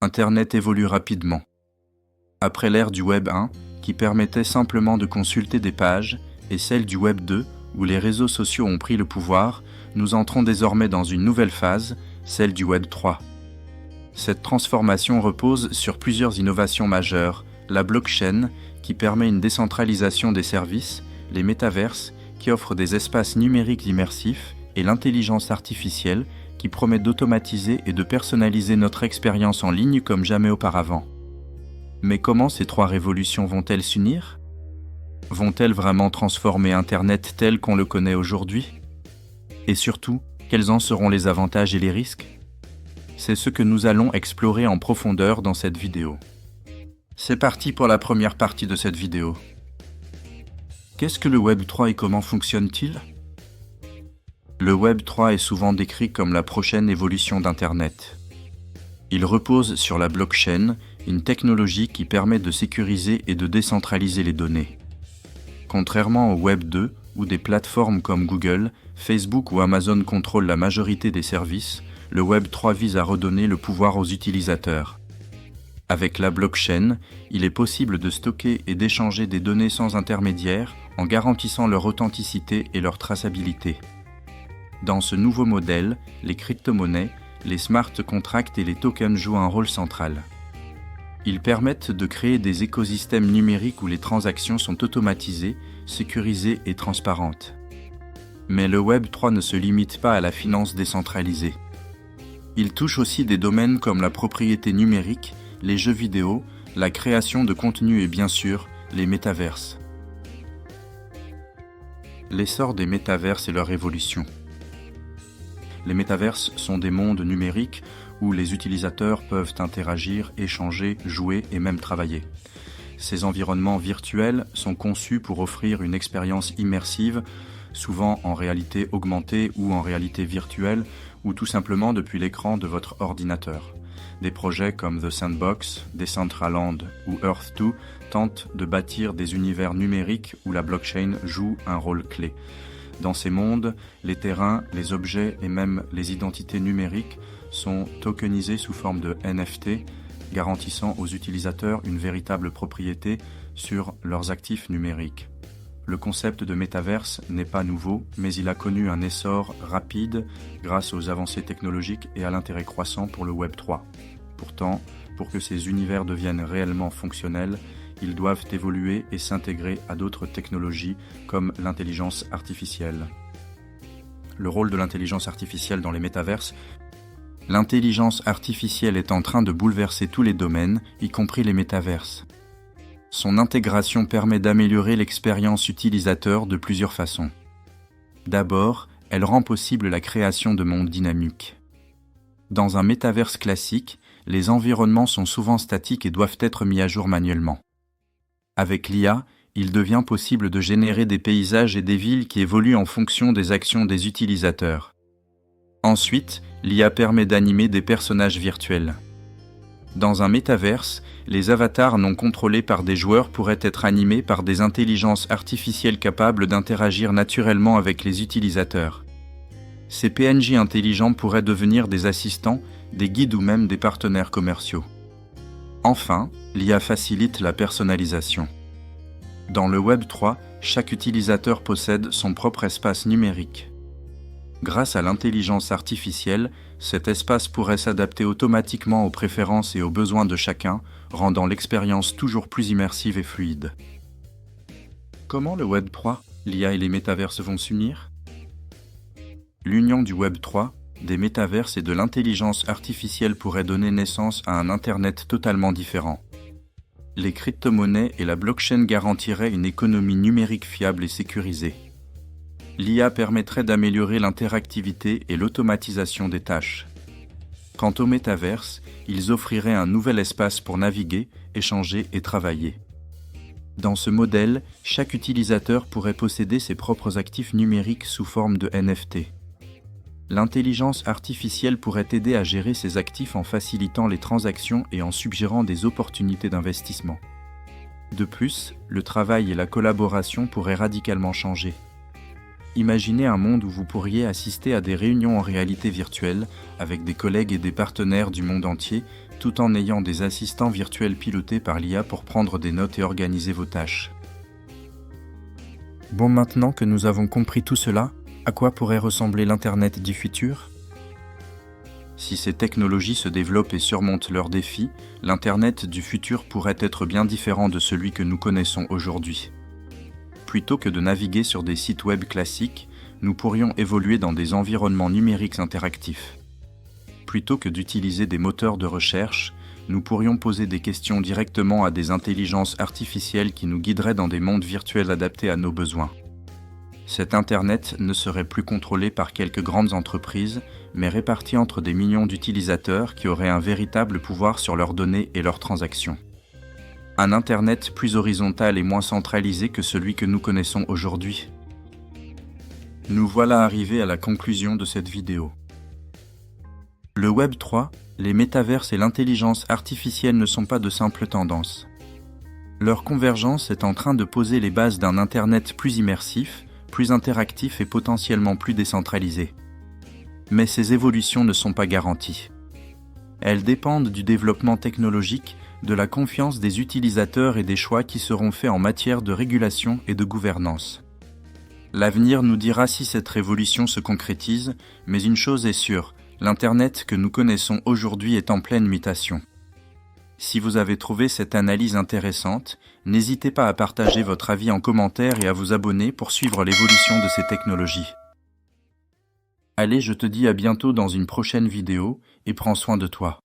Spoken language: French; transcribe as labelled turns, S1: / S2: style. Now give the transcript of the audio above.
S1: Internet évolue rapidement. Après l'ère du Web 1, qui permettait simplement de consulter des pages, et celle du Web 2, où les réseaux sociaux ont pris le pouvoir, nous entrons désormais dans une nouvelle phase, celle du Web 3. Cette transformation repose sur plusieurs innovations majeures, la blockchain, qui permet une décentralisation des services, les métaverses, qui offrent des espaces numériques immersifs, et l'intelligence artificielle, qui promet d'automatiser et de personnaliser notre expérience en ligne comme jamais auparavant. Mais comment ces trois révolutions vont-elles s'unir ? Vont-elles vraiment transformer Internet tel qu'on le connaît aujourd'hui ? Et surtout, quels en seront les avantages et les risques ? C'est ce que nous allons explorer en profondeur dans cette vidéo. C'est parti pour la première partie de cette vidéo. Qu'est-ce que le Web 3 et comment fonctionne-t-il ? Le Web 3 est souvent décrit comme la prochaine évolution d'Internet. Il repose sur la blockchain, une technologie qui permet de sécuriser et de décentraliser les données. Contrairement au Web 2, où des plateformes comme Google, Facebook ou Amazon contrôlent la majorité des services, le Web 3 vise à redonner le pouvoir aux utilisateurs. Avec la blockchain, il est possible de stocker et d'échanger des données sans intermédiaire en garantissant leur authenticité et leur traçabilité. Dans ce nouveau modèle, les crypto-monnaies, les smart contracts et les tokens jouent un rôle central. Ils permettent de créer des écosystèmes numériques où les transactions sont automatisées, sécurisées et transparentes. Mais le Web 3 ne se limite pas à la finance décentralisée. Il touche aussi des domaines comme la propriété numérique, les jeux vidéo, la création de contenu et bien sûr, les métaverses. L'essor des métaverses et leur évolution. Les métaverses sont des mondes numériques où les utilisateurs peuvent interagir, échanger, jouer et même travailler. Ces environnements virtuels sont conçus pour offrir une expérience immersive, souvent en réalité augmentée ou en réalité virtuelle, ou tout simplement depuis l'écran de votre ordinateur. Des projets comme The Sandbox, Decentraland ou Earth-2 tentent de bâtir des univers numériques où la blockchain joue un rôle clé. Dans ces mondes, les terrains, les objets et même les identités numériques sont tokenisés sous forme de NFT, garantissant aux utilisateurs une véritable propriété sur leurs actifs numériques. Le concept de métaverse n'est pas nouveau, mais il a connu un essor rapide grâce aux avancées technologiques et à l'intérêt croissant pour le Web 3. Pourtant, pour que ces univers deviennent réellement fonctionnels, ils doivent évoluer et s'intégrer à d'autres technologies comme l'intelligence artificielle. Le rôle de l'intelligence artificielle dans les métaverses. L'intelligence artificielle est en train de bouleverser tous les domaines, y compris les métaverses. Son intégration permet d'améliorer l'expérience utilisateur de plusieurs façons. D'abord, elle rend possible la création de mondes dynamiques. Dans un métaverse classique, les environnements sont souvent statiques et doivent être mis à jour manuellement. Avec l'IA, il devient possible de générer des paysages et des villes qui évoluent en fonction des actions des utilisateurs. Ensuite, l'IA permet d'animer des personnages virtuels. Dans un métaverse, les avatars non contrôlés par des joueurs pourraient être animés par des intelligences artificielles capables d'interagir naturellement avec les utilisateurs. Ces PNJ intelligents pourraient devenir des assistants, des guides ou même des partenaires commerciaux. Enfin, l'IA facilite la personnalisation. Dans le Web 3, chaque utilisateur possède son propre espace numérique. Grâce à l'intelligence artificielle, cet espace pourrait s'adapter automatiquement aux préférences et aux besoins de chacun, rendant l'expérience toujours plus immersive et fluide. Comment le Web 3, l'IA et les métaverses vont s'unir ? L'union du Web 3, des métaverses et de l'intelligence artificielle pourrait donner naissance à un Internet totalement différent. Les crypto-monnaies et la blockchain garantiraient une économie numérique fiable et sécurisée. L'IA permettrait d'améliorer l'interactivité et l'automatisation des tâches. Quant aux métaverses, ils offriraient un nouvel espace pour naviguer, échanger et travailler. Dans ce modèle, chaque utilisateur pourrait posséder ses propres actifs numériques sous forme de NFT. L'intelligence artificielle pourrait aider à gérer ces actifs en facilitant les transactions et en suggérant des opportunités d'investissement. De plus, le travail et la collaboration pourraient radicalement changer. Imaginez un monde où vous pourriez assister à des réunions en réalité virtuelle avec des collègues et des partenaires du monde entier, tout en ayant des assistants virtuels pilotés par l'IA pour prendre des notes et organiser vos tâches. Bon, maintenant que nous avons compris tout cela, à quoi pourrait ressembler l'Internet du futur ? Si ces technologies se développent et surmontent leurs défis, l'Internet du futur pourrait être bien différent de celui que nous connaissons aujourd'hui. Plutôt que de naviguer sur des sites web classiques, nous pourrions évoluer dans des environnements numériques interactifs. Plutôt que d'utiliser des moteurs de recherche, nous pourrions poser des questions directement à des intelligences artificielles qui nous guideraient dans des mondes virtuels adaptés à nos besoins. Cet Internet ne serait plus contrôlé par quelques grandes entreprises, mais réparti entre des millions d'utilisateurs qui auraient un véritable pouvoir sur leurs données et leurs transactions. Un Internet plus horizontal et moins centralisé que celui que nous connaissons aujourd'hui. Nous voilà arrivés à la conclusion de cette vidéo. Le Web 3, les métaverses et l'intelligence artificielle ne sont pas de simples tendances. Leur convergence est en train de poser les bases d'un Internet plus immersif, plus interactif et potentiellement plus décentralisé. Mais ces évolutions ne sont pas garanties. Elles dépendent du développement technologique, de la confiance des utilisateurs et des choix qui seront faits en matière de régulation et de gouvernance. L'avenir nous dira si cette révolution se concrétise, mais une chose est sûre, l'Internet que nous connaissons aujourd'hui est en pleine mutation. Si vous avez trouvé cette analyse intéressante, n'hésitez pas à partager votre avis en commentaire et à vous abonner pour suivre l'évolution de ces technologies. Allez, je te dis à bientôt dans une prochaine vidéo et prends soin de toi.